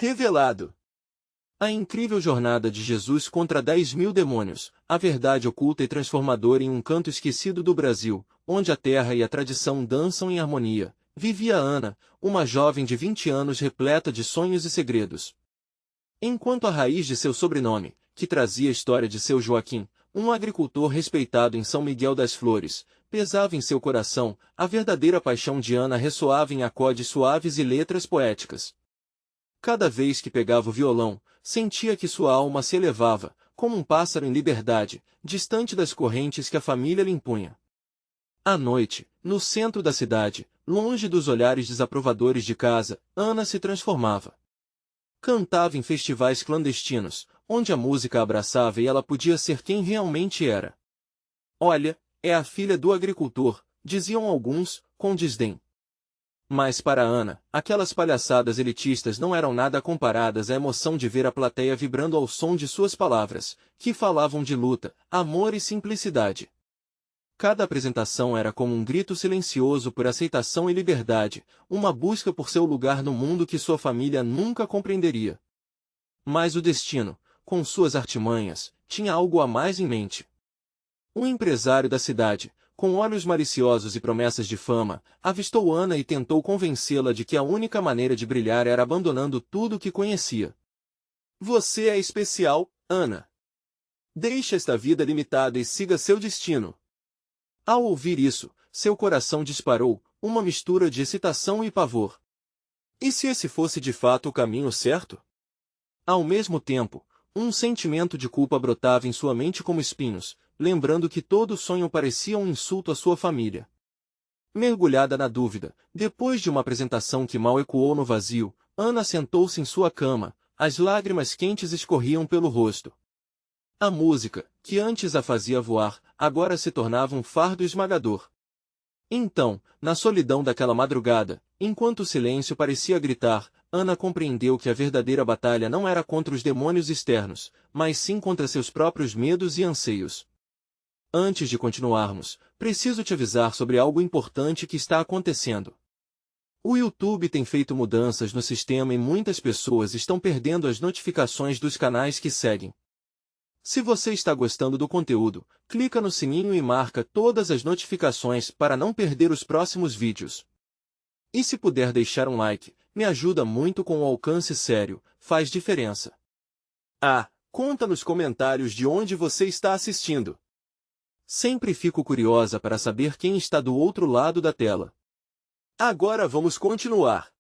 Revelado. A incrível jornada de Jesus contra 10.000 demônios, a verdade oculta e transformadora em um canto esquecido do Brasil, onde a terra e a tradição dançam em harmonia, vivia Ana, uma jovem de 20 anos repleta de sonhos e segredos. Enquanto a raiz de seu sobrenome, que trazia a história de seu Joaquim, um agricultor respeitado em São Miguel das Flores, pesava em seu coração, a verdadeira paixão de Ana ressoava em acordes suaves e letras poéticas. Cada vez que pegava o violão, sentia que sua alma se elevava, como um pássaro em liberdade, distante das correntes que a família lhe impunha. À noite, no centro da cidade, longe dos olhares desaprovadores de casa, Ana se transformava. Cantava em festivais clandestinos, onde a música a abraçava e ela podia ser quem realmente era. Olha, é a filha do agricultor, diziam alguns, com desdém. Mas para Ana, aquelas palhaçadas elitistas não eram nada comparadas à emoção de ver a plateia vibrando ao som de suas palavras, que falavam de luta, amor e simplicidade. Cada apresentação era como um grito silencioso por aceitação e liberdade, uma busca por seu lugar no mundo que sua família nunca compreenderia. Mas o destino, com suas artimanhas, tinha algo a mais em mente. Um empresário da cidade, com olhos maliciosos e promessas de fama, avistou Ana e tentou convencê-la de que a única maneira de brilhar era abandonando tudo o que conhecia. Você é especial, Ana. Deixe esta vida limitada e siga seu destino. Ao ouvir isso, seu coração disparou, uma mistura de excitação e pavor. E se esse fosse de fato o caminho certo? Ao mesmo tempo, um sentimento de culpa brotava em sua mente como espinhos, lembrando que todo sonho parecia um insulto à sua família. Mergulhada na dúvida, depois de uma apresentação que mal ecoou no vazio, Ana sentou-se em sua cama, as lágrimas quentes escorriam pelo rosto. A música, que antes a fazia voar, agora se tornava um fardo esmagador. Então, na solidão daquela madrugada, enquanto o silêncio parecia gritar, Ana compreendeu que a verdadeira batalha não era contra os demônios externos, mas sim contra seus próprios medos e anseios. Antes de continuarmos, preciso te avisar sobre algo importante que está acontecendo. O YouTube tem feito mudanças no sistema e muitas pessoas estão perdendo as notificações dos canais que seguem. Se você está gostando do conteúdo, clica no sininho e marca todas as notificações para não perder os próximos vídeos. E se puder deixar um like, me ajuda muito com o alcance sério, faz diferença. Conta nos comentários de onde você está assistindo. Sempre fico curiosa para saber quem está do outro lado da tela. Agora vamos continuar.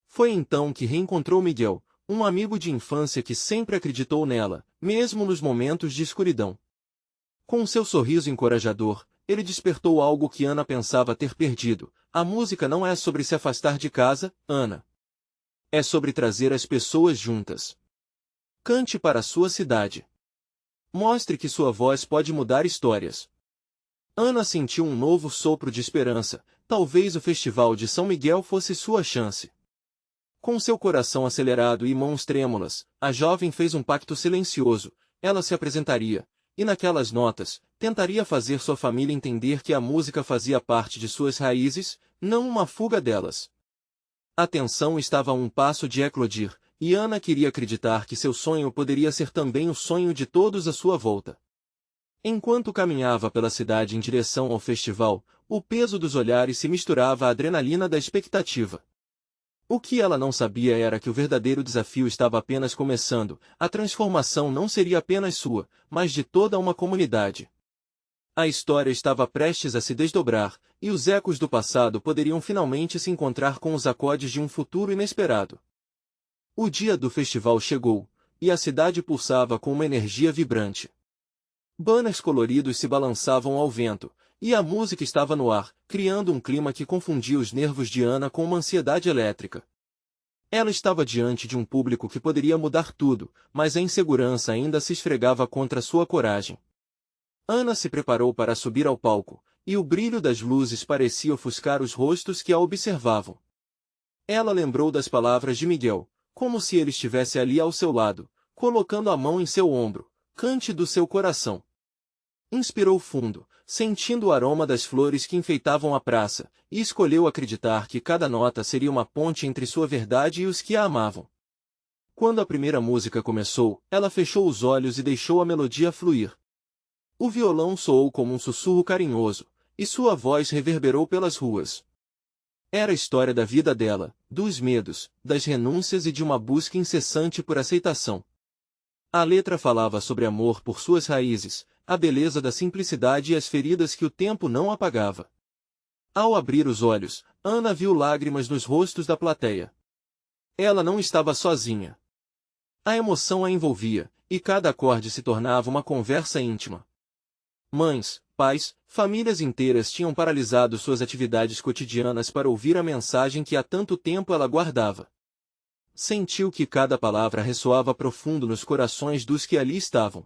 Foi então que reencontrou Miguel, um amigo de infância que sempre acreditou nela, mesmo nos momentos de escuridão. Com seu sorriso encorajador, ele despertou algo que Ana pensava ter perdido. A música não é sobre se afastar de casa, Ana. É sobre trazer as pessoas juntas. Cante para a sua cidade. Mostre que sua voz pode mudar histórias. Ana sentiu um novo sopro de esperança, talvez o Festival de São Miguel fosse sua chance. Com seu coração acelerado e mãos trêmulas, a jovem fez um pacto silencioso, ela se apresentaria, e naquelas notas, tentaria fazer sua família entender que a música fazia parte de suas raízes, não uma fuga delas. A tensão estava a um passo de eclodir, e Ana queria acreditar que seu sonho poderia ser também o sonho de todos à sua volta. Enquanto caminhava pela cidade em direção ao festival, o peso dos olhares se misturava à adrenalina da expectativa. O que ela não sabia era que o verdadeiro desafio estava apenas começando, a transformação não seria apenas sua, mas de toda uma comunidade. A história estava prestes a se desdobrar, e os ecos do passado poderiam finalmente se encontrar com os acordes de um futuro inesperado. O dia do festival chegou, e a cidade pulsava com uma energia vibrante. Banners coloridos se balançavam ao vento, e a música estava no ar, criando um clima que confundia os nervos de Ana com uma ansiedade elétrica. Ela estava diante de um público que poderia mudar tudo, mas a insegurança ainda se esfregava contra sua coragem. Ana se preparou para subir ao palco, e o brilho das luzes parecia ofuscar os rostos que a observavam. Ela lembrou das palavras de Miguel, como se ele estivesse ali ao seu lado, colocando a mão em seu ombro. Cante do seu coração. Inspirou fundo, sentindo o aroma das flores que enfeitavam a praça, e escolheu acreditar que cada nota seria uma ponte entre sua verdade e os que a amavam. Quando a primeira música começou, ela fechou os olhos e deixou a melodia fluir. O violão soou como um sussurro carinhoso, e sua voz reverberou pelas ruas. Era a história da vida dela, dos medos, das renúncias e de uma busca incessante por aceitação. A letra falava sobre amor por suas raízes, a beleza da simplicidade e as feridas que o tempo não apagava. Ao abrir os olhos, Ana viu lágrimas nos rostos da plateia. Ela não estava sozinha. A emoção a envolvia, e cada acorde se tornava uma conversa íntima. Mães, pais, famílias inteiras tinham paralisado suas atividades cotidianas para ouvir a mensagem que há tanto tempo ela guardava. Sentiu que cada palavra ressoava profundo nos corações dos que ali estavam.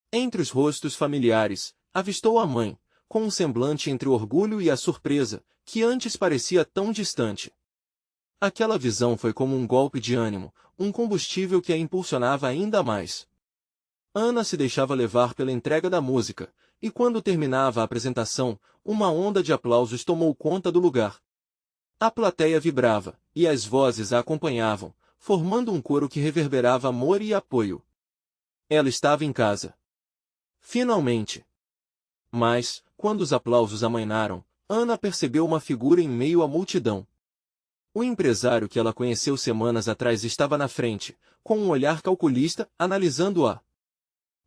Entre os rostos familiares, avistou a mãe, com um semblante entre o orgulho e a surpresa, que antes parecia tão distante. Aquela visão foi como um golpe de ânimo, um combustível que a impulsionava ainda mais. Ana se deixava levar pela entrega da música, e quando terminava a apresentação, uma onda de aplausos tomou conta do lugar. A plateia vibrava, e as vozes a acompanhavam, formando um coro que reverberava amor e apoio. Ela estava em casa. Finalmente. Mas, quando os aplausos amainaram, Ana percebeu uma figura em meio à multidão. O empresário que ela conheceu semanas atrás estava na frente, com um olhar calculista, analisando-a.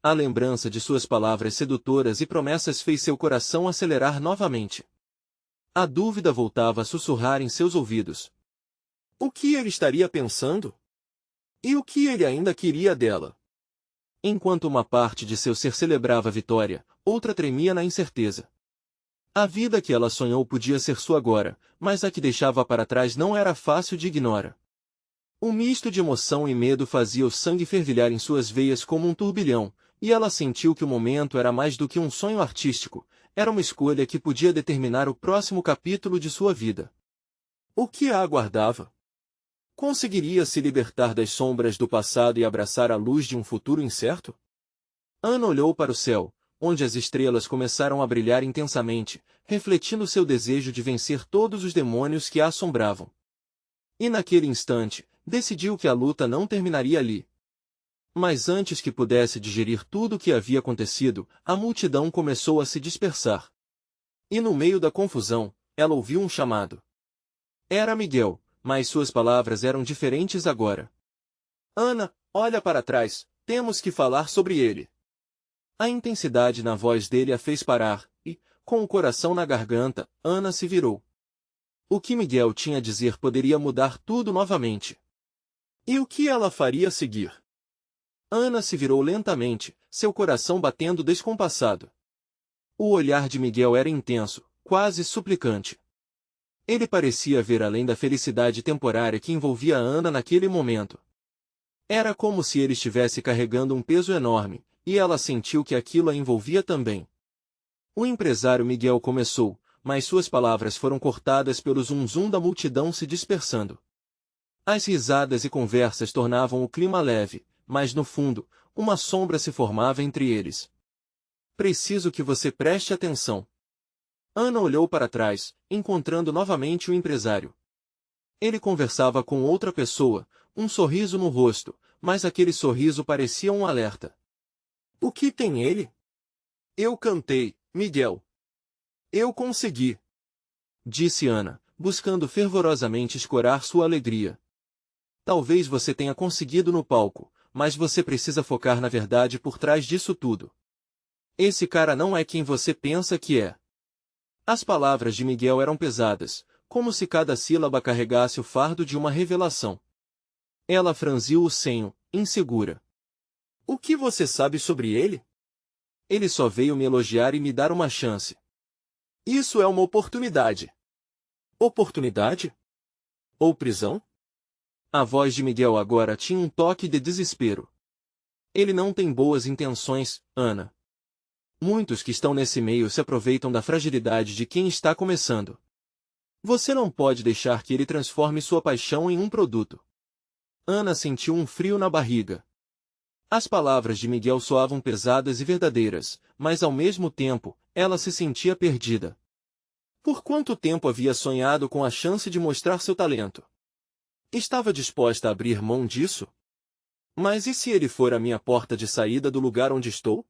A lembrança de suas palavras sedutoras e promessas fez seu coração acelerar novamente. A dúvida voltava a sussurrar em seus ouvidos. O que ele estaria pensando? E o que ele ainda queria dela? Enquanto uma parte de seu ser celebrava a vitória, outra tremia na incerteza. A vida que ela sonhou podia ser sua agora, mas a que deixava para trás não era fácil de ignorar. Um misto de emoção e medo fazia o sangue fervilhar em suas veias como um turbilhão, e ela sentiu que o momento era mais do que um sonho artístico, era uma escolha que podia determinar o próximo capítulo de sua vida. O que a aguardava? Conseguiria se libertar das sombras do passado e abraçar a luz de um futuro incerto? Ana olhou para o céu, onde as estrelas começaram a brilhar intensamente, refletindo seu desejo de vencer todos os demônios que a assombravam. E naquele instante, decidiu que a luta não terminaria ali. Mas antes que pudesse digerir tudo o que havia acontecido, a multidão começou a se dispersar. E no meio da confusão, ela ouviu um chamado. Era Miguel, mas suas palavras eram diferentes agora. Ana, olha para trás, temos que falar sobre ele. A intensidade na voz dele a fez parar, e, com o coração na garganta, Ana se virou. O que Miguel tinha a dizer poderia mudar tudo novamente. E o que ela faria a seguir? Ana se virou lentamente, seu coração batendo descompassado. O olhar de Miguel era intenso, quase suplicante. Ele parecia ver além da felicidade temporária que envolvia a Ana naquele momento. Era como se ele estivesse carregando um peso enorme, e ela sentiu que aquilo a envolvia também. O empresário Miguel começou, mas suas palavras foram cortadas pelo zum-zum da multidão se dispersando. As risadas e conversas tornavam o clima leve, mas no fundo, uma sombra se formava entre eles. Preciso que você preste atenção. Ana olhou para trás, encontrando novamente o empresário. Ele conversava com outra pessoa, um sorriso no rosto, mas aquele sorriso parecia um alerta. O que tem ele? Eu cantei, Miguel. Eu consegui. Disse Ana, buscando fervorosamente escorar sua alegria. Talvez você tenha conseguido no palco, mas você precisa focar na verdade por trás disso tudo. Esse cara não é quem você pensa que é. As palavras de Miguel eram pesadas, como se cada sílaba carregasse o fardo de uma revelação. Ela franziu o senho, insegura. O que você sabe sobre ele? Ele só veio me elogiar e me dar uma chance. Isso é uma oportunidade. Oportunidade? Ou prisão? A voz de Miguel agora tinha um toque de desespero. Ele não tem boas intenções, Ana. Muitos que estão nesse meio se aproveitam da fragilidade de quem está começando. Você não pode deixar que ele transforme sua paixão em um produto. Ana sentiu um frio na barriga. As palavras de Miguel soavam pesadas e verdadeiras, mas ao mesmo tempo, ela se sentia perdida. Por quanto tempo havia sonhado com a chance de mostrar seu talento? Estava disposta a abrir mão disso? Mas e se ele for a minha porta de saída do lugar onde estou?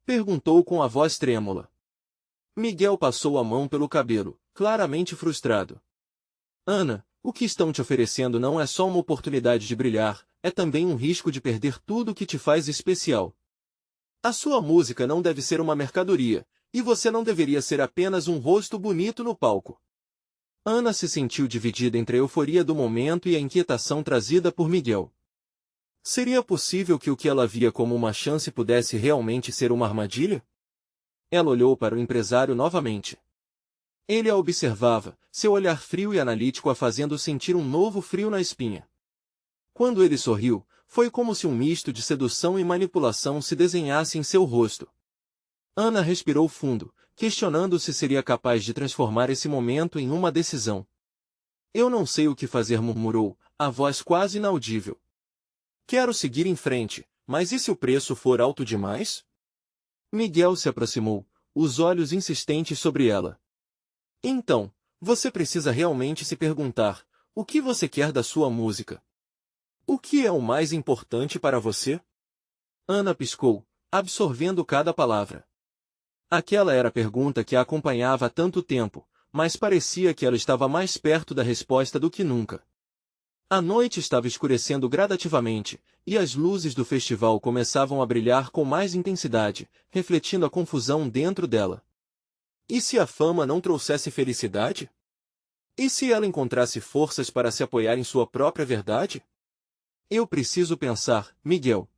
Perguntou com a voz trêmula. Miguel passou a mão pelo cabelo, claramente frustrado. Ana, o que estão te oferecendo não é só uma oportunidade de brilhar, é também um risco de perder tudo o que te faz especial. A sua música não deve ser uma mercadoria, e você não deveria ser apenas um rosto bonito no palco. Ana se sentiu dividida entre a euforia do momento e a inquietação trazida por Miguel. Seria possível que o que ela via como uma chance pudesse realmente ser uma armadilha? Ela olhou para o empresário novamente. Ele a observava, seu olhar frio e analítico a fazendo sentir um novo frio na espinha. Quando ele sorriu, foi como se um misto de sedução e manipulação se desenhasse em seu rosto. Ana respirou fundo, questionando se seria capaz de transformar esse momento em uma decisão. Eu não sei o que fazer, murmurou, a voz quase inaudível. Quero seguir em frente, mas e se o preço for alto demais? Miguel se aproximou, os olhos insistentes sobre ela. Então, você precisa realmente se perguntar, o que você quer da sua música? O que é o mais importante para você? Ana piscou, absorvendo cada palavra. Aquela era a pergunta que a acompanhava há tanto tempo, mas parecia que ela estava mais perto da resposta do que nunca. A noite estava escurecendo gradativamente, e as luzes do festival começavam a brilhar com mais intensidade, refletindo a confusão dentro dela. E se a fama não trouxesse felicidade? E se ela encontrasse forças para se apoiar em sua própria verdade? Eu preciso pensar, Miguel.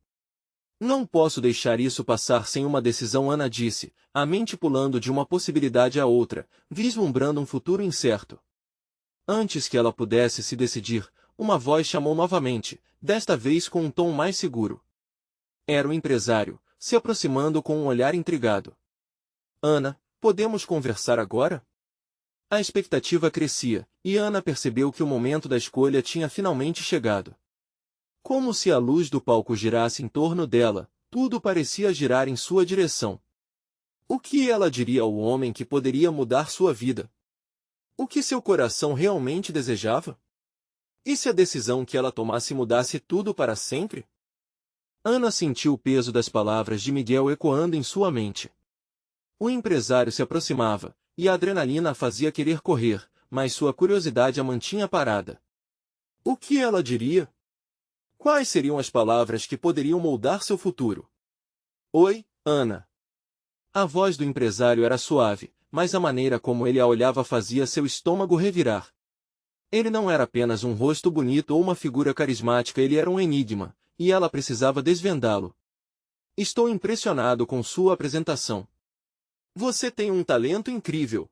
Não posso deixar isso passar sem uma decisão, Ana disse, a mente pulando de uma possibilidade a outra, vislumbrando um futuro incerto. Antes que ela pudesse se decidir, uma voz chamou novamente, desta vez com um tom mais seguro. Era o empresário, se aproximando com um olhar intrigado. Ana, podemos conversar agora? A expectativa crescia, e Ana percebeu que o momento da escolha tinha finalmente chegado. Como se a luz do palco girasse em torno dela, tudo parecia girar em sua direção. O que ela diria ao homem que poderia mudar sua vida? O que seu coração realmente desejava? E se a decisão que ela tomasse mudasse tudo para sempre? Ana sentiu o peso das palavras de Miguel ecoando em sua mente. O empresário se aproximava, e a adrenalina a fazia querer correr, mas sua curiosidade a mantinha parada. O que ela diria? Quais seriam as palavras que poderiam moldar seu futuro? Oi, Ana. A voz do empresário era suave, mas a maneira como ele a olhava fazia seu estômago revirar. Ele não era apenas um rosto bonito ou uma figura carismática, ele era um enigma, e ela precisava desvendá-lo. Estou impressionado com sua apresentação. Você tem um talento incrível.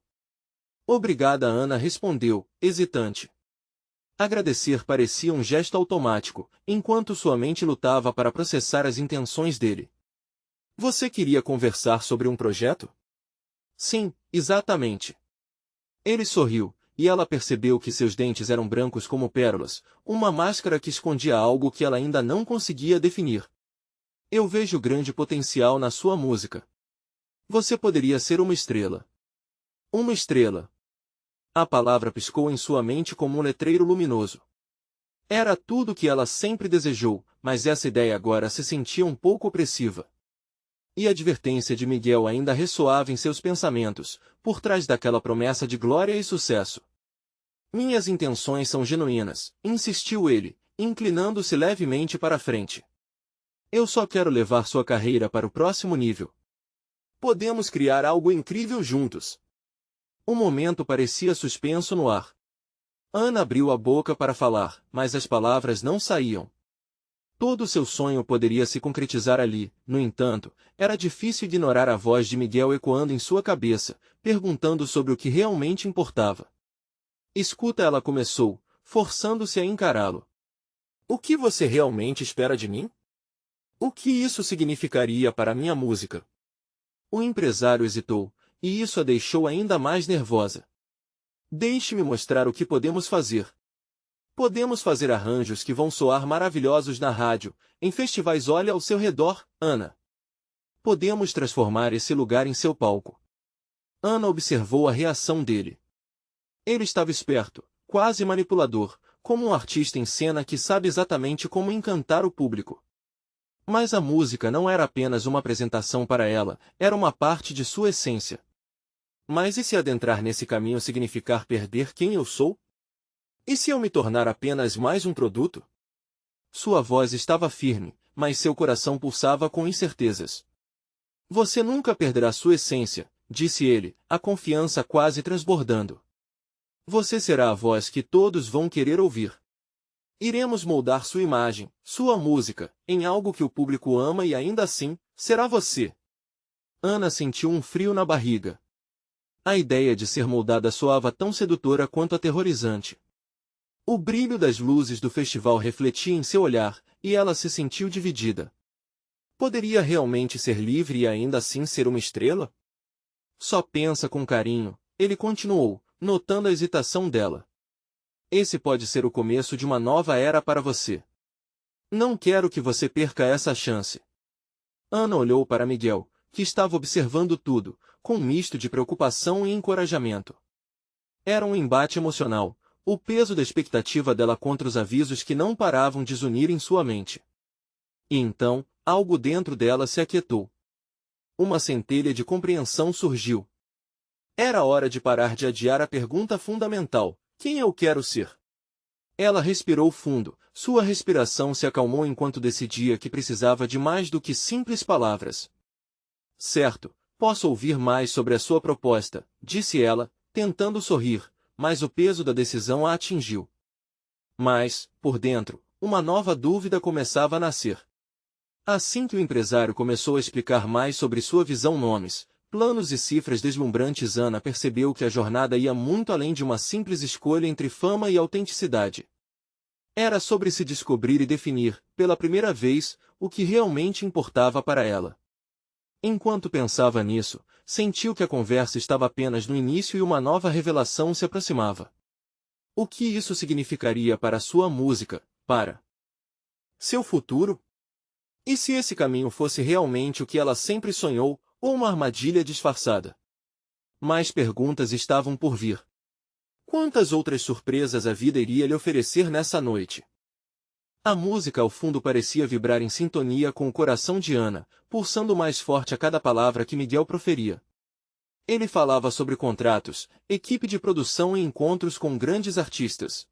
Obrigada, Ana respondeu, hesitante. Agradecer parecia um gesto automático, enquanto sua mente lutava para processar as intenções dele. Você queria conversar sobre um projeto? Sim, exatamente. Ele sorriu, e ela percebeu que seus dentes eram brancos como pérolas, uma máscara que escondia algo que ela ainda não conseguia definir. Eu vejo grande potencial na sua música. Você poderia ser uma estrela. Uma estrela. A palavra piscou em sua mente como um letreiro luminoso. Era tudo o que ela sempre desejou, mas essa ideia agora se sentia um pouco opressiva. E a advertência de Miguel ainda ressoava em seus pensamentos, por trás daquela promessa de glória e sucesso. Minhas intenções são genuínas, insistiu ele, inclinando-se levemente para a frente. Eu só quero levar sua carreira para o próximo nível. Podemos criar algo incrível juntos. O momento parecia suspenso no ar. Ana abriu a boca para falar, mas as palavras não saíam. Todo seu sonho poderia se concretizar ali, no entanto, era difícil ignorar a voz de Miguel ecoando em sua cabeça, perguntando sobre o que realmente importava. Escuta, ela começou, forçando-se a encará-lo. O que você realmente espera de mim? O que isso significaria para minha música? O empresário hesitou, e isso a deixou ainda mais nervosa. Deixe-me mostrar o que podemos fazer. Podemos fazer arranjos que vão soar maravilhosos na rádio, em festivais. Olha ao seu redor, Ana. Podemos transformar esse lugar em seu palco. Ana observou a reação dele. Ele estava esperto, quase manipulador, como um artista em cena que sabe exatamente como encantar o público. Mas a música não era apenas uma apresentação para ela, era uma parte de sua essência. Mas e se adentrar nesse caminho significar perder quem eu sou? E se eu me tornar apenas mais um produto? Sua voz estava firme, mas seu coração pulsava com incertezas. Você nunca perderá sua essência, disse ele, a confiança quase transbordando. Você será a voz que todos vão querer ouvir. Iremos moldar sua imagem, sua música, em algo que o público ama e ainda assim, será você. Ana sentiu um frio na barriga. A ideia de ser moldada soava tão sedutora quanto aterrorizante. O brilho das luzes do festival refletia em seu olhar, e ela se sentiu dividida. Poderia realmente ser livre e ainda assim ser uma estrela? Só pensa com carinho, ele continuou, notando a hesitação dela. Esse pode ser o começo de uma nova era para você. Não quero que você perca essa chance. Ana olhou para Miguel, que estava observando tudo, com um misto de preocupação e encorajamento. Era um embate emocional, o peso da expectativa dela contra os avisos que não paravam de zunir em sua mente. E então, algo dentro dela se aquietou. Uma centelha de compreensão surgiu. Era hora de parar de adiar a pergunta fundamental: quem eu quero ser? Ela respirou fundo, sua respiração se acalmou enquanto decidia que precisava de mais do que simples palavras. Certo, posso ouvir mais sobre a sua proposta, disse ela, tentando sorrir, mas o peso da decisão a atingiu. Mas, por dentro, uma nova dúvida começava a nascer. Assim que o empresário começou a explicar mais sobre sua visão, nomes, planos e cifras deslumbrantes, Ana percebeu que a jornada ia muito além de uma simples escolha entre fama e autenticidade. Era sobre se descobrir e definir, pela primeira vez, o que realmente importava para ela. Enquanto pensava nisso, sentiu que a conversa estava apenas no início e uma nova revelação se aproximava. O que isso significaria para sua música, para seu futuro? E se esse caminho fosse realmente o que ela sempre sonhou, ou uma armadilha disfarçada? Mais perguntas estavam por vir. Quantas outras surpresas a vida iria lhe oferecer nessa noite? A música ao fundo parecia vibrar em sintonia com o coração de Ana, pulsando mais forte a cada palavra que Miguel proferia. Ele falava sobre contratos, equipe de produção e encontros com grandes artistas.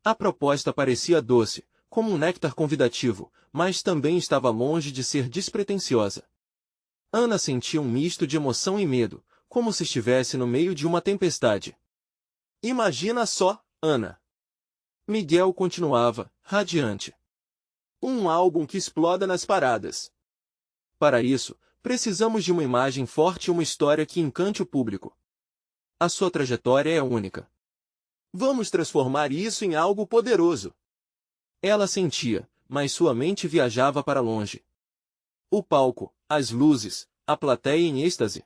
A proposta parecia doce, como um néctar convidativo, mas também estava longe de ser despretensiosa. Ana sentia um misto de emoção e medo, como se estivesse no meio de uma tempestade. Imagina só, Ana. Miguel continuava, radiante. Um álbum que exploda nas paradas. Para isso, precisamos de uma imagem forte e uma história que encante o público. A sua trajetória é única. Vamos transformar isso em algo poderoso. Ela sentia, mas sua mente viajava para longe. O palco, as luzes, a plateia em êxtase.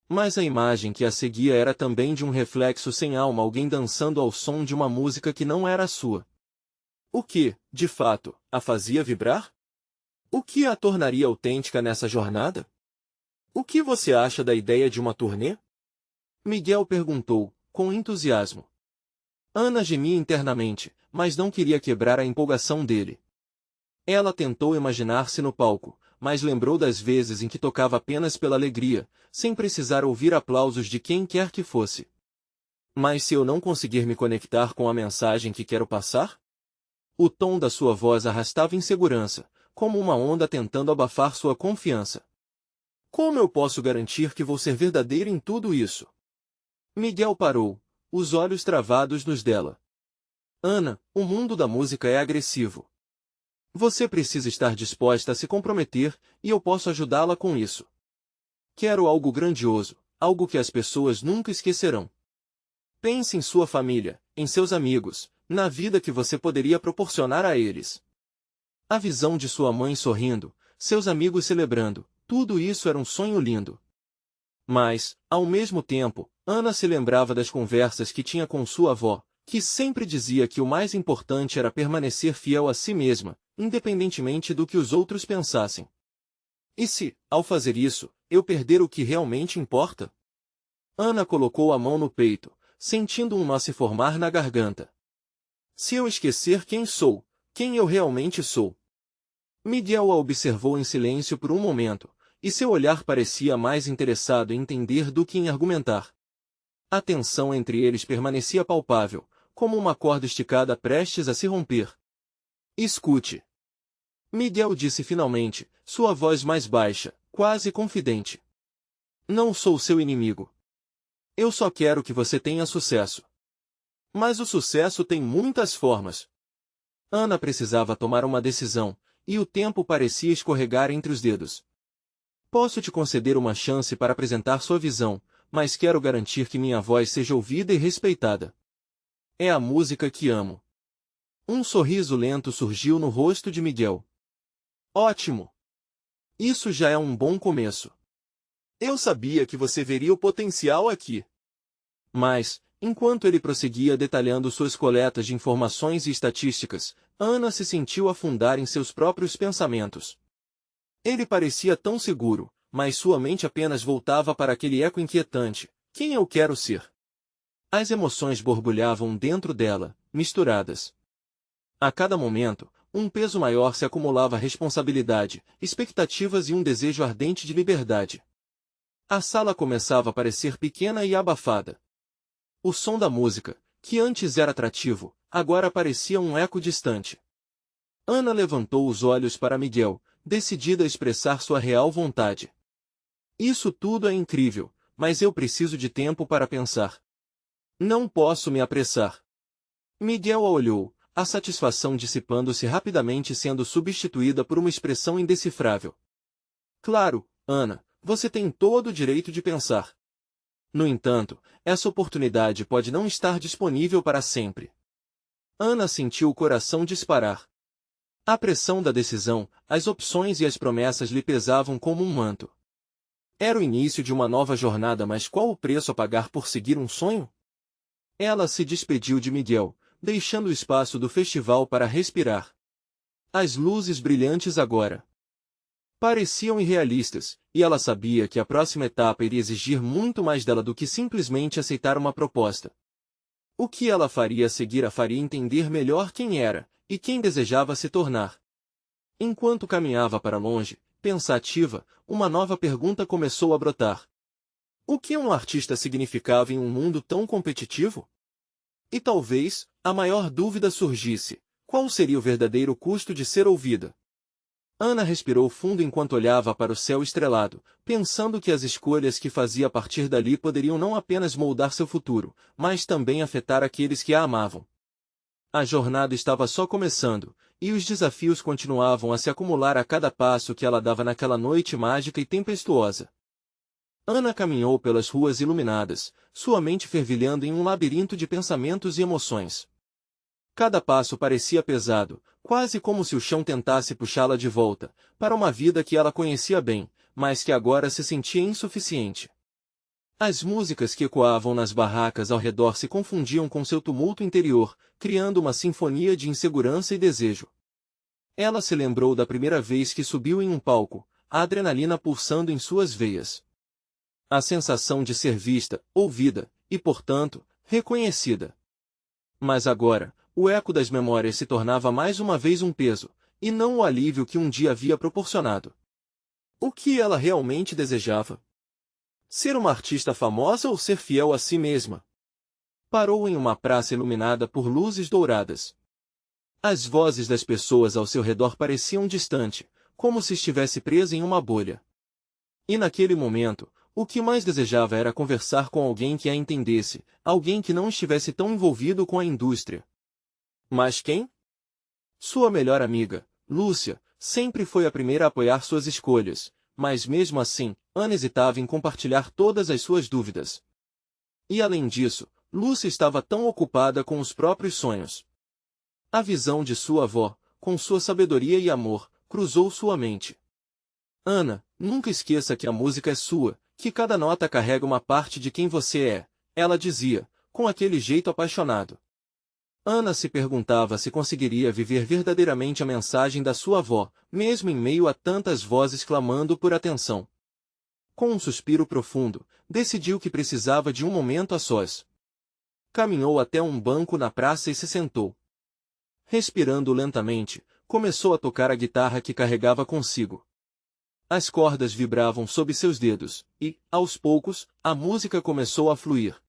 Mas a imagem que a seguia era também de um reflexo sem alma, alguém dançando ao som de uma música que não era a sua. O que, de fato, a fazia vibrar? O que a tornaria autêntica nessa jornada? O que você acha da ideia de uma turnê? Miguel perguntou, com entusiasmo. Ana gemia internamente, mas não queria quebrar a empolgação dele. Ela tentou imaginar-se no palco, mas lembrou das vezes em que tocava apenas pela alegria, sem precisar ouvir aplausos de quem quer que fosse. Mas se eu não conseguir me conectar com a mensagem que quero passar? O tom da sua voz arrastava insegurança, como uma onda tentando abafar sua confiança. Como eu posso garantir que vou ser verdadeiro em tudo isso? Miguel parou, os olhos travados nos dela. Ana, o mundo da música é agressivo. Você precisa estar disposta a se comprometer, e eu posso ajudá-la com isso. Quero algo grandioso, algo que as pessoas nunca esquecerão. Pense em sua família, em seus amigos, na vida que você poderia proporcionar a eles. A visão de sua mãe sorrindo, seus amigos celebrando, tudo isso era um sonho lindo. Mas, ao mesmo tempo, Ana se lembrava das conversas que tinha com sua avó, que sempre dizia que o mais importante era permanecer fiel a si mesma, independentemente do que os outros pensassem. E se, ao fazer isso, eu perder o que realmente importa? Ana colocou a mão no peito, sentindo um nó se formar na garganta. Se eu esquecer quem sou, quem eu realmente sou? Miguel a observou em silêncio por um momento, e seu olhar parecia mais interessado em entender do que em argumentar. A tensão entre eles permanecia palpável, como uma corda esticada prestes a se romper. Escute. Miguel disse finalmente, sua voz mais baixa, quase confidente. Não sou seu inimigo. Eu só quero que você tenha sucesso. Mas o sucesso tem muitas formas. Ana precisava tomar uma decisão, e o tempo parecia escorregar entre os dedos. Posso te conceder uma chance para apresentar sua visão, mas quero garantir que minha voz seja ouvida e respeitada. É a música que amo. Um sorriso lento surgiu no rosto de Miguel. Ótimo! Isso já é um bom começo. Eu sabia que você veria o potencial aqui. Mas, enquanto ele prosseguia detalhando suas coletas de informações e estatísticas, Ana se sentiu afundar em seus próprios pensamentos. Ele parecia tão seguro, mas sua mente apenas voltava para aquele eco inquietante: quem eu quero ser? As emoções borbulhavam dentro dela, misturadas. A cada momento, um peso maior se acumulava: responsabilidade, expectativas e um desejo ardente de liberdade. A sala começava a parecer pequena e abafada. O som da música, que antes era atrativo, agora parecia um eco distante. Ana levantou os olhos para Miguel, decidida a expressar sua real vontade. Isso tudo é incrível, mas eu preciso de tempo para pensar. Não posso me apressar. Miguel a olhou, a satisfação dissipando-se rapidamente, sendo substituída por uma expressão indecifrável. Claro, Ana, você tem todo o direito de pensar. No entanto, essa oportunidade pode não estar disponível para sempre. Ana sentiu o coração disparar. A pressão da decisão, as opções e as promessas lhe pesavam como um manto. Era o início de uma nova jornada, mas qual o preço a pagar por seguir um sonho? Ela se despediu de Miguel, deixando o espaço do festival para respirar. As luzes brilhantes agora pareciam irrealistas, e ela sabia que a próxima etapa iria exigir muito mais dela do que simplesmente aceitar uma proposta. O que ela faria a seguir a faria entender melhor quem era, e quem desejava se tornar. Enquanto caminhava para longe, pensativa, uma nova pergunta começou a brotar. O que um artista significava em um mundo tão competitivo? E talvez, a maior dúvida surgisse: qual seria o verdadeiro custo de ser ouvida? Ana respirou fundo enquanto olhava para o céu estrelado, pensando que as escolhas que fazia a partir dali poderiam não apenas moldar seu futuro, mas também afetar aqueles que a amavam. A jornada estava só começando, e os desafios continuavam a se acumular a cada passo que ela dava naquela noite mágica e tempestuosa. Ana caminhou pelas ruas iluminadas, sua mente fervilhando em um labirinto de pensamentos e emoções. Cada passo parecia pesado, quase como se o chão tentasse puxá-la de volta, para uma vida que ela conhecia bem, mas que agora se sentia insuficiente. As músicas que ecoavam nas barracas ao redor se confundiam com seu tumulto interior, criando uma sinfonia de insegurança e desejo. Ela se lembrou da primeira vez que subiu em um palco, a adrenalina pulsando em suas veias. A sensação de ser vista, ouvida, e, portanto, reconhecida. Mas agora, o eco das memórias se tornava mais uma vez um peso, e não o alívio que um dia havia proporcionado. O que ela realmente desejava? Ser uma artista famosa ou ser fiel a si mesma? Parou em uma praça iluminada por luzes douradas. As vozes das pessoas ao seu redor pareciam distantes, como se estivesse presa em uma bolha. E naquele momento, o que mais desejava era conversar com alguém que a entendesse, alguém que não estivesse tão envolvido com a indústria. Mas quem? Sua melhor amiga, Lúcia, sempre foi a primeira a apoiar suas escolhas, mas mesmo assim, Ana hesitava em compartilhar todas as suas dúvidas. E além disso, Lúcia estava tão ocupada com os próprios sonhos. A visão de sua avó, com sua sabedoria e amor, cruzou sua mente. Ana, nunca esqueça que a música é sua, que cada nota carrega uma parte de quem você é, ela dizia, com aquele jeito apaixonado. Ana se perguntava se conseguiria viver verdadeiramente a mensagem da sua avó, mesmo em meio a tantas vozes clamando por atenção. Com um suspiro profundo, decidiu que precisava de um momento a sós. Caminhou até um banco na praça e se sentou. Respirando lentamente, começou a tocar a guitarra que carregava consigo. As cordas vibravam sob seus dedos, e, aos poucos, a música começou a fluir.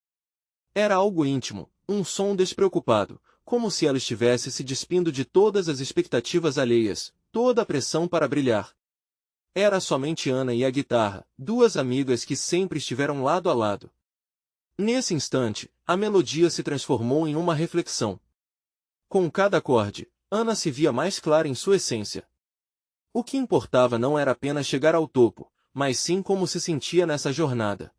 Era algo íntimo, um som despreocupado, como se ela estivesse se despindo de todas as expectativas alheias, toda a pressão para brilhar. Era somente Ana e a guitarra, duas amigas que sempre estiveram lado a lado. Nesse instante, a melodia se transformou em uma reflexão. Com cada acorde, Ana se via mais clara em sua essência. O que importava não era apenas chegar ao topo, mas sim como se sentia nessa jornada.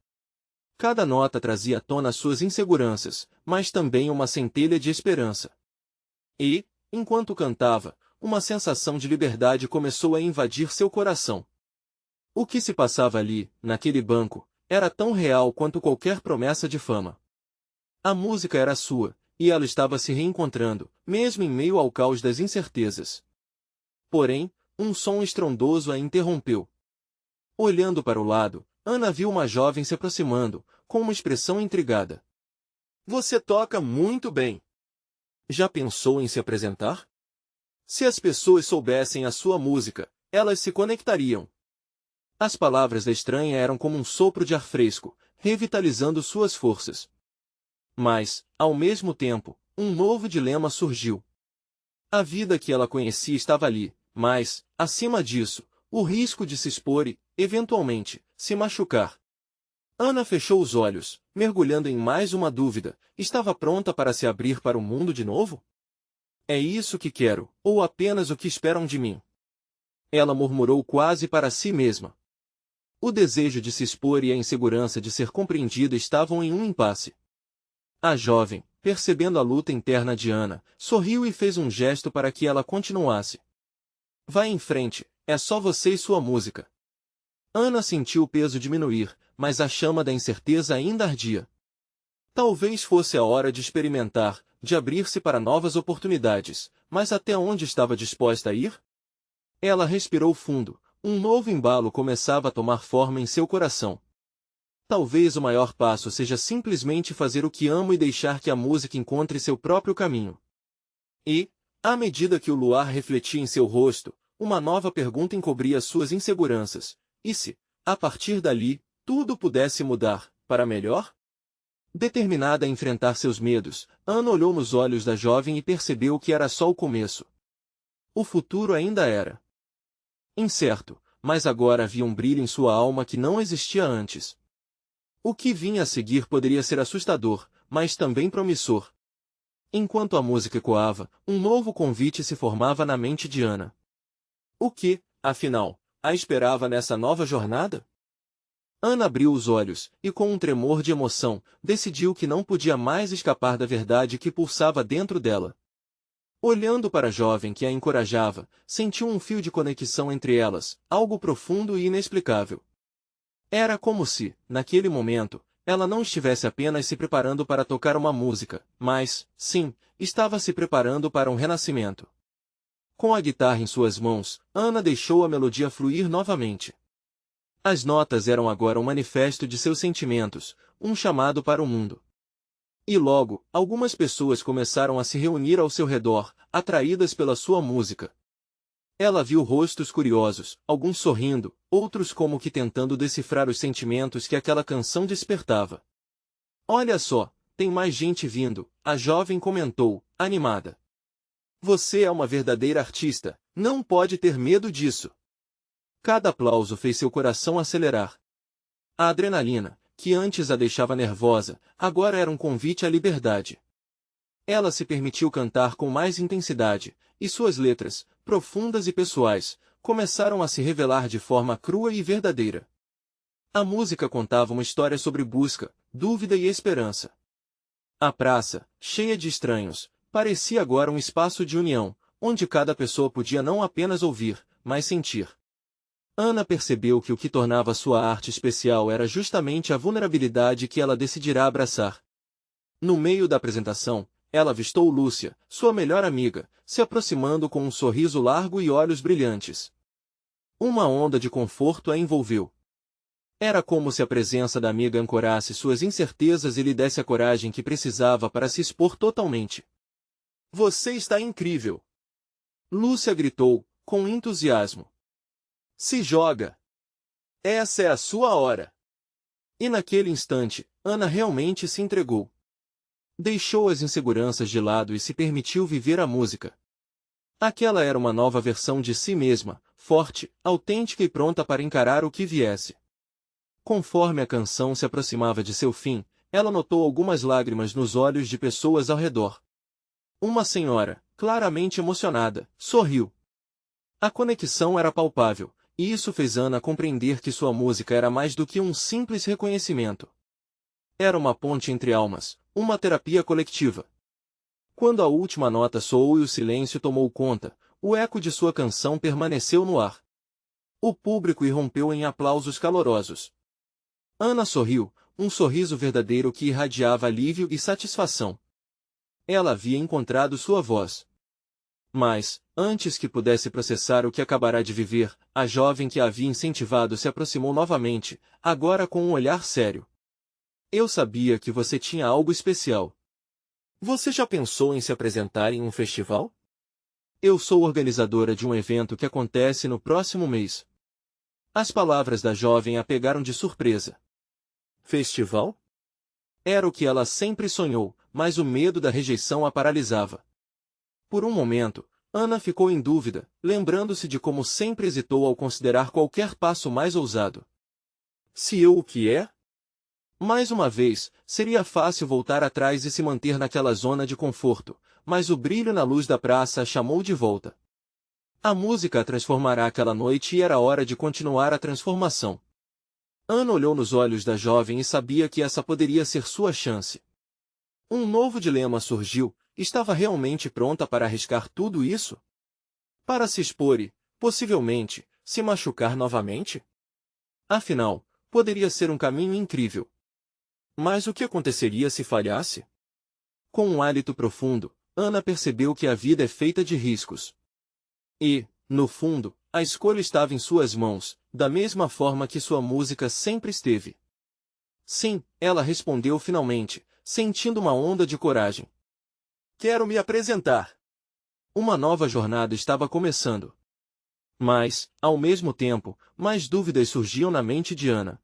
Cada nota trazia à tona suas inseguranças, mas também uma centelha de esperança. E, enquanto cantava, uma sensação de liberdade começou a invadir seu coração. O que se passava ali, naquele banco, era tão real quanto qualquer promessa de fama. A música era sua, e ela estava se reencontrando, mesmo em meio ao caos das incertezas. Porém, um som estrondoso a interrompeu. Olhando para o lado, Ana viu uma jovem se aproximando, com uma expressão intrigada. Você toca muito bem. Já pensou em se apresentar? Se as pessoas soubessem a sua música, elas se conectariam. As palavras da estranha eram como um sopro de ar fresco, revitalizando suas forças. Mas, ao mesmo tempo, um novo dilema surgiu. A vida que ela conhecia estava ali, mas, acima disso, o risco de se expor e, eventualmente, se machucar. Ana fechou os olhos, mergulhando em mais uma dúvida. Estava pronta para se abrir para o mundo de novo? É isso que quero, ou apenas o que esperam de mim? Ela murmurou quase para si mesma. O desejo de se expor e a insegurança de ser compreendida estavam em um impasse. A jovem, percebendo a luta interna de Ana, sorriu e fez um gesto para que ela continuasse. Vá em frente, é só você e sua música. Ana sentiu o peso diminuir, mas a chama da incerteza ainda ardia. Talvez fosse a hora de experimentar, de abrir-se para novas oportunidades, mas até onde estava disposta a ir? Ela respirou fundo, um novo embalo começava a tomar forma em seu coração. Talvez o maior passo seja simplesmente fazer o que amo e deixar que a música encontre seu próprio caminho. E, à medida que o luar refletia em seu rosto, uma nova pergunta encobria suas inseguranças. E se, a partir dali, tudo pudesse mudar, para melhor? Determinada a enfrentar seus medos, Ana olhou nos olhos da jovem e percebeu que era só o começo. O futuro ainda era incerto, mas agora havia um brilho em sua alma que não existia antes. O que vinha a seguir poderia ser assustador, mas também promissor. Enquanto a música ecoava, um novo convite se formava na mente de Ana. O que, afinal, a esperava nessa nova jornada? Ana abriu os olhos, e com um tremor de emoção, decidiu que não podia mais escapar da verdade que pulsava dentro dela. Olhando para a jovem que a encorajava, sentiu um fio de conexão entre elas, algo profundo e inexplicável. Era como se, naquele momento, ela não estivesse apenas se preparando para tocar uma música, mas, sim, estava se preparando para um renascimento. Com a guitarra em suas mãos, Ana deixou a melodia fluir novamente. As notas eram agora um manifesto de seus sentimentos, um chamado para o mundo. E logo, algumas pessoas começaram a se reunir ao seu redor, atraídas pela sua música. Ela viu rostos curiosos, alguns sorrindo, outros como que tentando decifrar os sentimentos que aquela canção despertava. Olha só, tem mais gente vindo, a jovem comentou, animada. Você é uma verdadeira artista, não pode ter medo disso. Cada aplauso fez seu coração acelerar. A adrenalina, que antes a deixava nervosa, agora era um convite à liberdade. Ela se permitiu cantar com mais intensidade, e suas letras, profundas e pessoais, começaram a se revelar de forma crua e verdadeira. A música contava uma história sobre busca, dúvida e esperança. A praça, cheia de estranhos, parecia agora um espaço de união, onde cada pessoa podia não apenas ouvir, mas sentir. Ana percebeu que o que tornava sua arte especial era justamente a vulnerabilidade que ela decidirá abraçar. No meio da apresentação, ela avistou Lúcia, sua melhor amiga, se aproximando com um sorriso largo e olhos brilhantes. Uma onda de conforto a envolveu. Era como se a presença da amiga ancorasse suas incertezas e lhe desse a coragem que precisava para se expor totalmente. Você está incrível! Lúcia gritou, com entusiasmo. Se joga! Essa é a sua hora! E naquele instante, Ana realmente se entregou. Deixou as inseguranças de lado e se permitiu viver a música. Aquela era uma nova versão de si mesma, forte, autêntica e pronta para encarar o que viesse. Conforme a canção se aproximava de seu fim, ela notou algumas lágrimas nos olhos de pessoas ao redor. Uma senhora, claramente emocionada, sorriu. A conexão era palpável, e isso fez Ana compreender que sua música era mais do que um simples reconhecimento. Era uma ponte entre almas, uma terapia coletiva. Quando a última nota soou e o silêncio tomou conta, o eco de sua canção permaneceu no ar. O público irrompeu em aplausos calorosos. Ana sorriu, um sorriso verdadeiro que irradiava alívio e satisfação. Ela havia encontrado sua voz. Mas, antes que pudesse processar o que acabará de viver, a jovem que a havia incentivado se aproximou novamente, agora com um olhar sério. Eu sabia que você tinha algo especial. Você já pensou em se apresentar em um festival? Eu sou organizadora de um evento que acontece no próximo mês. As palavras da jovem a pegaram de surpresa. Festival? Era o que ela sempre sonhou, mas o medo da rejeição a paralisava. Por um momento, Ana ficou em dúvida, lembrando-se de como sempre hesitou ao considerar qualquer passo mais ousado. Se eu o que é? Mais uma vez, seria fácil voltar atrás e se manter naquela zona de conforto, mas o brilho na luz da praça a chamou de volta. A música a transformará aquela noite e era hora de continuar a transformação. Ana olhou nos olhos da jovem e sabia que essa poderia ser sua chance. Um novo dilema surgiu, estava realmente pronta para arriscar tudo isso? Para se expor e, possivelmente, se machucar novamente? Afinal, poderia ser um caminho incrível. Mas o que aconteceria se falhasse? Com um hálito profundo, Ana percebeu que a vida é feita de riscos. E, no fundo, a escolha estava em suas mãos, da mesma forma que sua música sempre esteve. Sim, ela respondeu finalmente, sentindo uma onda de coragem. Quero me apresentar. Uma nova jornada estava começando. Mas, ao mesmo tempo, mais dúvidas surgiam na mente de Ana.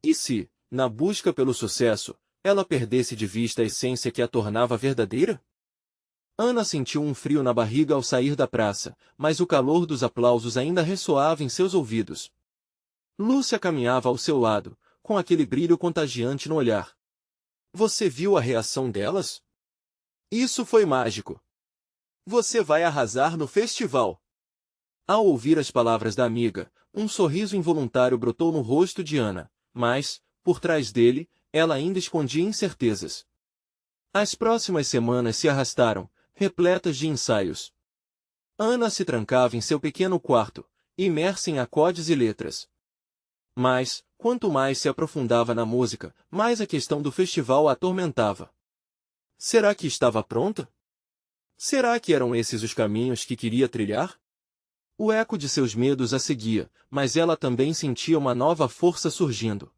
E se, na busca pelo sucesso, ela perdesse de vista a essência que a tornava verdadeira? Ana sentiu um frio na barriga ao sair da praça, mas o calor dos aplausos ainda ressoava em seus ouvidos. Lúcia caminhava ao seu lado, com aquele brilho contagiante no olhar. Você viu a reação delas? Isso foi mágico. Você vai arrasar no festival. Ao ouvir as palavras da amiga, um sorriso involuntário brotou no rosto de Ana, mas, por trás dele, ela ainda escondia incertezas. As próximas semanas se arrastaram, repletas de ensaios. Ana se trancava em seu pequeno quarto, imersa em acordes e letras. Mas, quanto mais se aprofundava na música, mais a questão do festival a atormentava. Será que estava pronta? Será que eram esses os caminhos que queria trilhar? O eco de seus medos a seguia, mas ela também sentia uma nova força surgindo.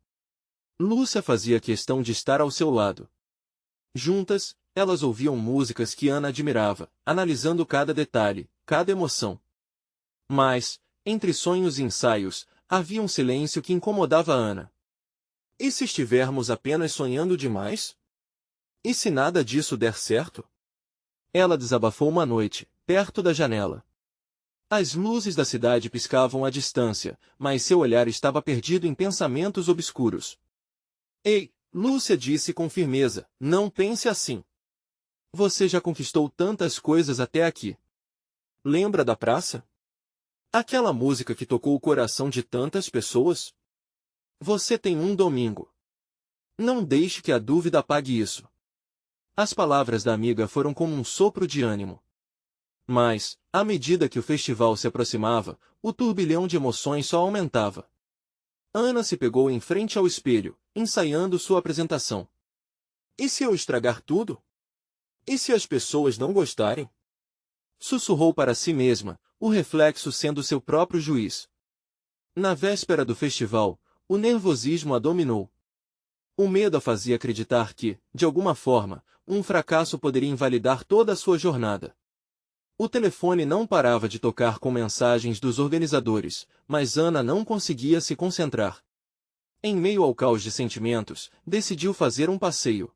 Lúcia fazia questão de estar ao seu lado. Juntas, elas ouviam músicas que Ana admirava, analisando cada detalhe, cada emoção. Mas, entre sonhos e ensaios, havia um silêncio que incomodava Ana. E se estivermos apenas sonhando demais? E se nada disso der certo? Ela desabafou uma noite, perto da janela. As luzes da cidade piscavam à distância, mas seu olhar estava perdido em pensamentos obscuros. Ei, Lúcia disse com firmeza, não pense assim. Você já conquistou tantas coisas até aqui. Lembra da praça? Aquela música que tocou o coração de tantas pessoas? Você tem um domingo. Não deixe que a dúvida apague isso. As palavras da amiga foram como um sopro de ânimo. Mas, à medida que o festival se aproximava, o turbilhão de emoções só aumentava. Ana se pegou em frente ao espelho, ensaiando sua apresentação. E se eu estragar tudo? E se as pessoas não gostarem? Sussurrou para si mesma, o reflexo sendo seu próprio juiz. Na véspera do festival, o nervosismo a dominou. O medo a fazia acreditar que, de alguma forma, um fracasso poderia invalidar toda a sua jornada. O telefone não parava de tocar com mensagens dos organizadores, mas Ana não conseguia se concentrar. Em meio ao caos de sentimentos, decidiu fazer um passeio.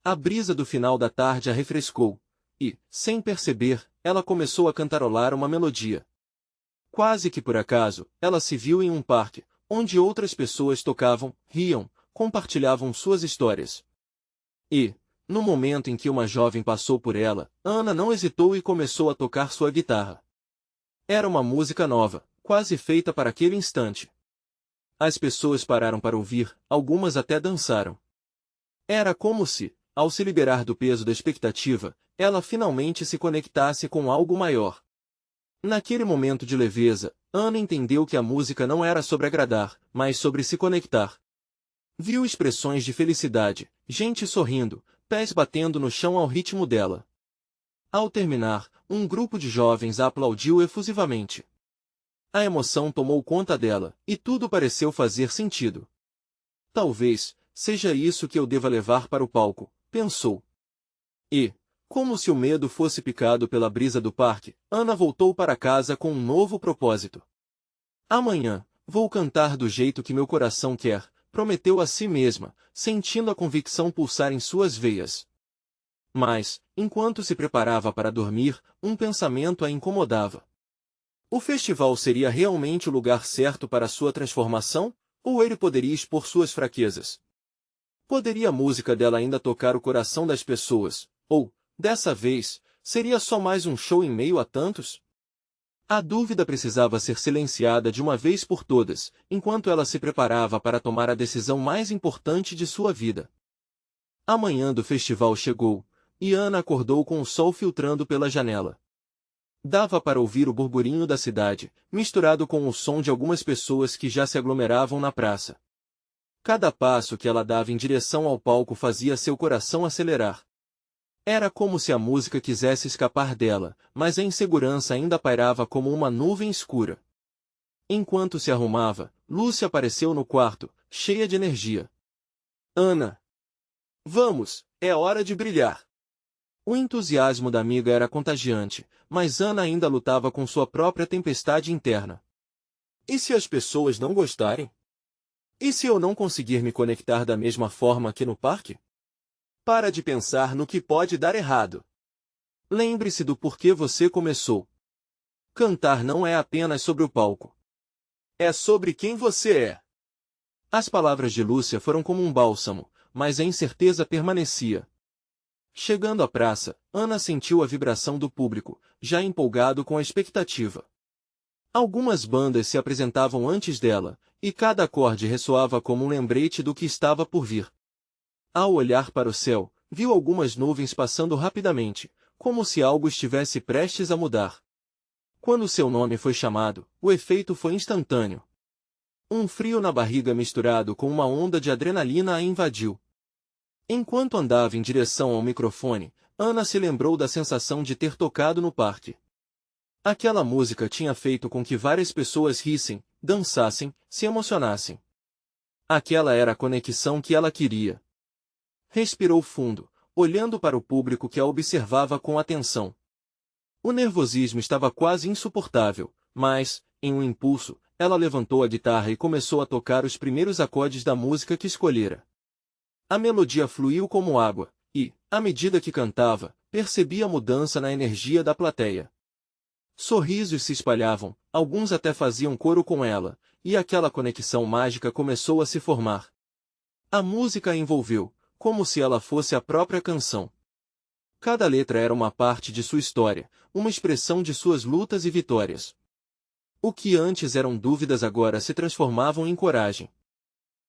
A brisa do final da tarde a refrescou, e, sem perceber, ela começou a cantarolar uma melodia. Quase que por acaso, ela se viu em um parque, onde outras pessoas tocavam, riam, compartilhavam suas histórias. E, no momento em que uma jovem passou por ela, Ana não hesitou e começou a tocar sua guitarra. Era uma música nova, quase feita para aquele instante. As pessoas pararam para ouvir, algumas até dançaram. Era como se, ao se liberar do peso da expectativa, ela finalmente se conectasse com algo maior. Naquele momento de leveza, Ana entendeu que a música não era sobre agradar, mas sobre se conectar. Viu expressões de felicidade, gente sorrindo, pés batendo no chão ao ritmo dela. Ao terminar, um grupo de jovens a aplaudiu efusivamente. A emoção tomou conta dela, e tudo pareceu fazer sentido. Talvez seja isso que eu deva levar para o palco, pensou. E, como se o medo fosse picado pela brisa do parque, Ana voltou para casa com um novo propósito. Amanhã, vou cantar do jeito que meu coração quer, prometeu a si mesma, sentindo a convicção pulsar em suas veias. Mas, enquanto se preparava para dormir, um pensamento a incomodava. O festival seria realmente o lugar certo para sua transformação? Ou ele poderia expor suas fraquezas? Poderia a música dela ainda tocar o coração das pessoas? Ou, dessa vez, seria só mais um show em meio a tantos? A dúvida precisava ser silenciada de uma vez por todas, enquanto ela se preparava para tomar a decisão mais importante de sua vida. A manhã do festival chegou, e Ana acordou com o sol filtrando pela janela. Dava para ouvir o burburinho da cidade, misturado com o som de algumas pessoas que já se aglomeravam na praça. Cada passo que ela dava em direção ao palco fazia seu coração acelerar. Era como se a música quisesse escapar dela, mas a insegurança ainda pairava como uma nuvem escura. Enquanto se arrumava, Lúcia apareceu no quarto, cheia de energia. Ana! Vamos, é hora de brilhar! O entusiasmo da amiga era contagiante, mas Ana ainda lutava com sua própria tempestade interna. E se as pessoas não gostarem? E se eu não conseguir me conectar da mesma forma que no parque? Para de pensar no que pode dar errado. Lembre-se do porquê você começou. Cantar não é apenas sobre o palco. É sobre quem você é. As palavras de Lúcia foram como um bálsamo, mas a incerteza permanecia. Chegando à praça, Ana sentiu a vibração do público, já empolgado com a expectativa. Algumas bandas se apresentavam antes dela, e cada acorde ressoava como um lembrete do que estava por vir. Ao olhar para o céu, viu algumas nuvens passando rapidamente, como se algo estivesse prestes a mudar. Quando seu nome foi chamado, o efeito foi instantâneo. Um frio na barriga misturado com uma onda de adrenalina a invadiu. Enquanto andava em direção ao microfone, Ana se lembrou da sensação de ter tocado no parque. Aquela música tinha feito com que várias pessoas rissem, dançassem, se emocionassem. Aquela era a conexão que ela queria. Respirou fundo, olhando para o público que a observava com atenção. O nervosismo estava quase insuportável, mas, em um impulso, ela levantou a guitarra e começou a tocar os primeiros acordes da música que escolhera. A melodia fluiu como água, e, à medida que cantava, percebia a mudança na energia da plateia. Sorrisos se espalhavam, alguns até faziam coro com ela, e aquela conexão mágica começou a se formar. A música a envolveu, como se ela fosse a própria canção. Cada letra era uma parte de sua história, uma expressão de suas lutas e vitórias. O que antes eram dúvidas agora se transformavam em coragem.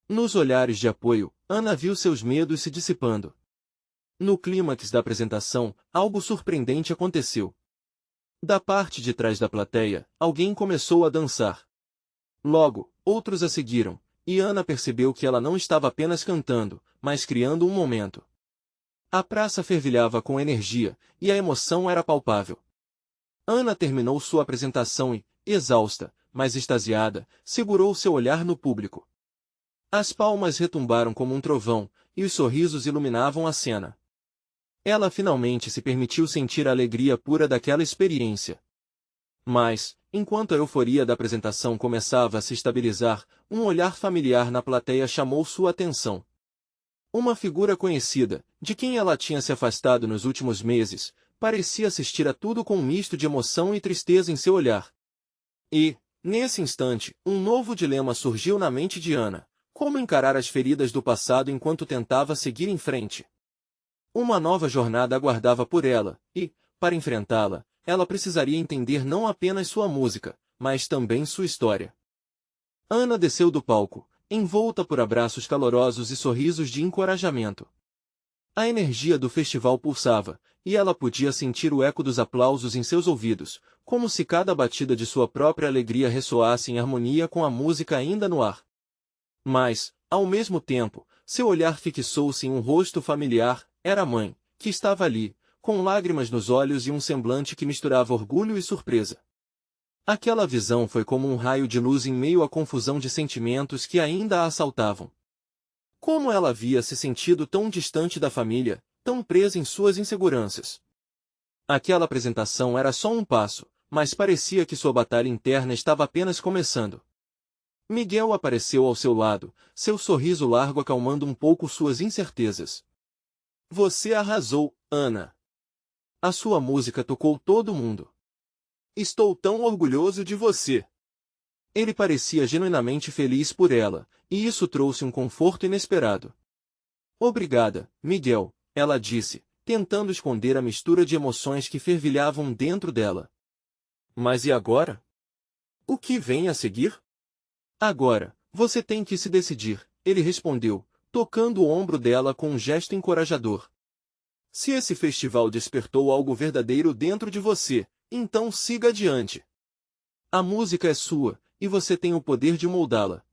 Nos olhares de apoio, Ana viu seus medos se dissipando. No clímax da apresentação, algo surpreendente aconteceu. Da parte de trás da plateia, alguém começou a dançar. Logo, outros a seguiram, e Ana percebeu que ela não estava apenas cantando, mas criando um momento. A praça fervilhava com energia, e a emoção era palpável. Ana terminou sua apresentação e, exausta, mas extasiada, segurou seu olhar no público. As palmas retumbaram como um trovão, e os sorrisos iluminavam a cena. Ela finalmente se permitiu sentir a alegria pura daquela experiência. Mas, enquanto a euforia da apresentação começava a se estabilizar, um olhar familiar na plateia chamou sua atenção. Uma figura conhecida, de quem ela tinha se afastado nos últimos meses, parecia assistir a tudo com um misto de emoção e tristeza em seu olhar. E, nesse instante, um novo dilema surgiu na mente de Ana: como encarar as feridas do passado enquanto tentava seguir em frente? Uma nova jornada aguardava por ela, e, para enfrentá-la, ela precisaria entender não apenas sua música, mas também sua história. Ana desceu do palco, envolta por abraços calorosos e sorrisos de encorajamento. A energia do festival pulsava, e ela podia sentir o eco dos aplausos em seus ouvidos, como se cada batida de sua própria alegria ressoasse em harmonia com a música ainda no ar. Mas, ao mesmo tempo, seu olhar fixou-se em um rosto familiar. Era a mãe, que estava ali, com lágrimas nos olhos e um semblante que misturava orgulho e surpresa. Aquela visão foi como um raio de luz em meio à confusão de sentimentos que ainda a assaltavam. Como ela havia se sentido tão distante da família, tão presa em suas inseguranças. Aquela apresentação era só um passo, mas parecia que sua batalha interna estava apenas começando. Miguel apareceu ao seu lado, seu sorriso largo acalmando um pouco suas incertezas. Você arrasou, Ana. A sua música tocou todo mundo. Estou tão orgulhoso de você. Ele parecia genuinamente feliz por ela, e isso trouxe um conforto inesperado. Obrigada, Miguel, ela disse, tentando esconder a mistura de emoções que fervilhavam dentro dela. Mas e agora? O que vem a seguir? Agora, você tem que se decidir, ele respondeu, tocando o ombro dela com um gesto encorajador. Se esse festival despertou algo verdadeiro dentro de você, então siga adiante. A música é sua, e você tem o poder de moldá-la.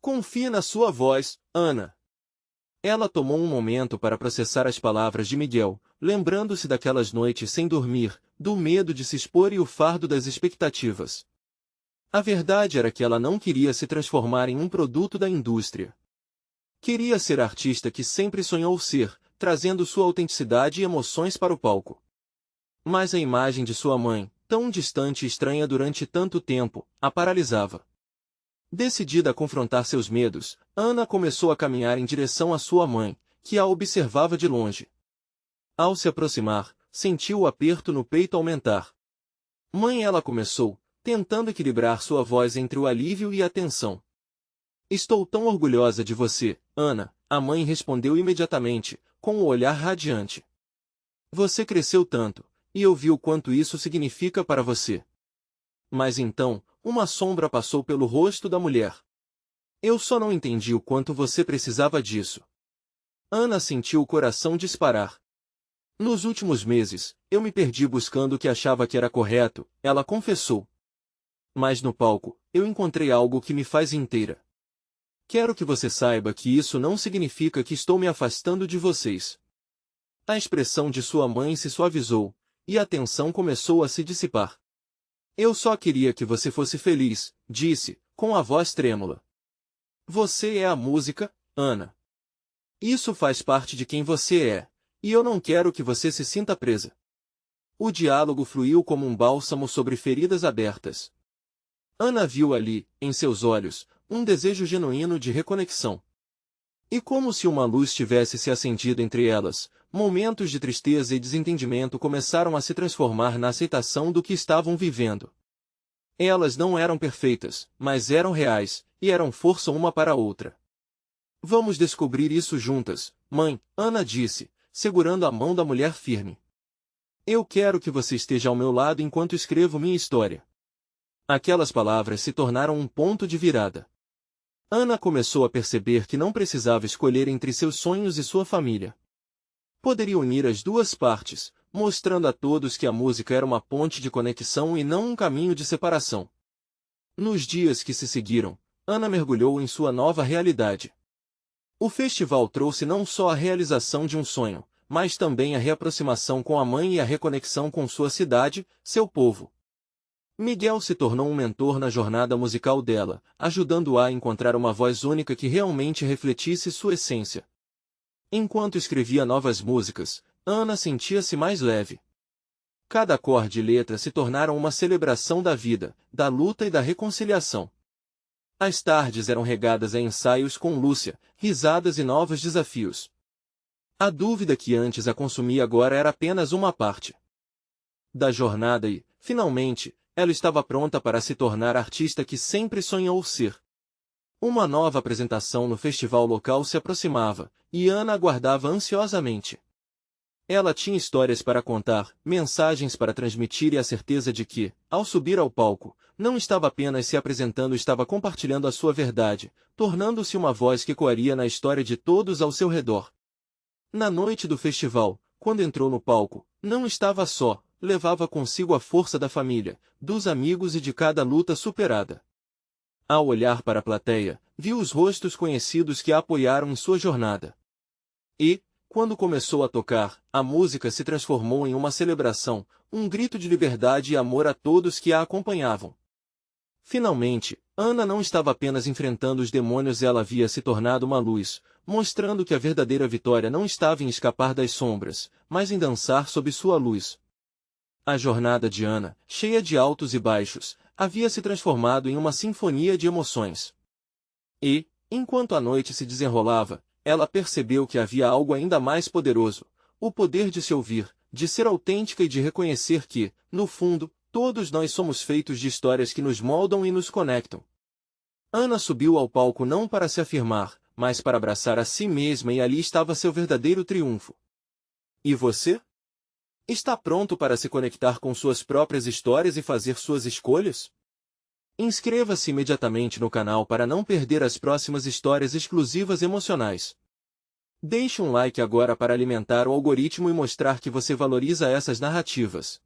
Confie na sua voz, Ana. Ela tomou um momento para processar as palavras de Miguel, lembrando-se daquelas noites sem dormir, do medo de se expor e o fardo das expectativas. A verdade era que ela não queria se transformar em um produto da indústria. Queria ser a artista que sempre sonhou ser, trazendo sua autenticidade e emoções para o palco. Mas a imagem de sua mãe, tão distante e estranha durante tanto tempo, a paralisava. Decidida a confrontar seus medos, Ana começou a caminhar em direção à sua mãe, que a observava de longe. Ao se aproximar, sentiu o aperto no peito aumentar. Mãe, ela começou, tentando equilibrar sua voz entre o alívio e a tensão. Estou tão orgulhosa de você, Ana, a mãe respondeu imediatamente, com o olhar radiante. Você cresceu tanto, e eu vi o quanto isso significa para você. Mas então, uma sombra passou pelo rosto da mulher. Eu só não entendi o quanto você precisava disso. Ana sentiu o coração disparar. Nos últimos meses, eu me perdi buscando o que achava que era correto, ela confessou. Mas no palco, eu encontrei algo que me faz inteira. Quero que você saiba que isso não significa que estou me afastando de vocês. A expressão de sua mãe se suavizou, e a tensão começou a se dissipar. Eu só queria que você fosse feliz, disse, com a voz trêmula. Você é a música, Ana. Isso faz parte de quem você é, e eu não quero que você se sinta presa. O diálogo fluiu como um bálsamo sobre feridas abertas. Ana viu ali, em seus olhos, um desejo genuíno de reconexão. E como se uma luz tivesse se acendido entre elas, momentos de tristeza e desentendimento começaram a se transformar na aceitação do que estavam vivendo. Elas não eram perfeitas, mas eram reais, e eram força uma para a outra. Vamos descobrir isso juntas, mãe, Ana disse, segurando a mão da mulher firme. Eu quero que você esteja ao meu lado enquanto escrevo minha história. Aquelas palavras se tornaram um ponto de virada. Ana começou a perceber que não precisava escolher entre seus sonhos e sua família. Poderia unir as duas partes, mostrando a todos que a música era uma ponte de conexão e não um caminho de separação. Nos dias que se seguiram, Ana mergulhou em sua nova realidade. O festival trouxe não só a realização de um sonho, mas também a reaproximação com a mãe e a reconexão com sua cidade, seu povo. Miguel se tornou um mentor na jornada musical dela, ajudando-a a encontrar uma voz única que realmente refletisse sua essência. Enquanto escrevia novas músicas, Ana sentia-se mais leve. Cada acorde e letra se tornaram uma celebração da vida, da luta e da reconciliação. As tardes eram regadas a ensaios com Lúcia, risadas e novos desafios. A dúvida que antes a consumia agora era apenas uma parte da jornada e, finalmente, ela estava pronta para se tornar a artista que sempre sonhou ser. Uma nova apresentação no festival local se aproximava, e Ana aguardava ansiosamente. Ela tinha histórias para contar, mensagens para transmitir e a certeza de que, ao subir ao palco, não estava apenas se apresentando, estava compartilhando a sua verdade, tornando-se uma voz que ecoaria na história de todos ao seu redor. Na noite do festival, quando entrou no palco, não estava só, levava consigo a força da família, dos amigos e de cada luta superada. Ao olhar para a plateia, viu os rostos conhecidos que a apoiaram em sua jornada. E, quando começou a tocar, a música se transformou em uma celebração, um grito de liberdade e amor a todos que a acompanhavam. Finalmente, Ana não estava apenas enfrentando os demônios, ela havia se tornado uma luz, mostrando que a verdadeira vitória não estava em escapar das sombras, mas em dançar sob sua luz. A jornada de Ana, cheia de altos e baixos, havia se transformado em uma sinfonia de emoções. E, enquanto a noite se desenrolava, ela percebeu que havia algo ainda mais poderoso, o poder de se ouvir, de ser autêntica e de reconhecer que, no fundo, todos nós somos feitos de histórias que nos moldam e nos conectam. Ana subiu ao palco não para se afirmar, mas para abraçar a si mesma, e ali estava seu verdadeiro triunfo. E você? Está pronto para se conectar com suas próprias histórias e fazer suas escolhas? Inscreva-se imediatamente no canal para não perder as próximas histórias exclusivas emocionais. Deixe um like agora para alimentar o algoritmo e mostrar que você valoriza essas narrativas.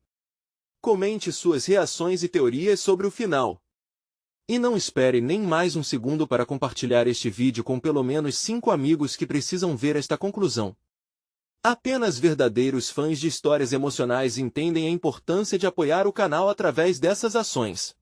Comente suas reações e teorias sobre o final. E não espere nem mais um segundo para compartilhar este vídeo com pelo menos 5 amigos que precisam ver esta conclusão. Apenas verdadeiros fãs de histórias emocionais entendem a importância de apoiar o canal através dessas ações.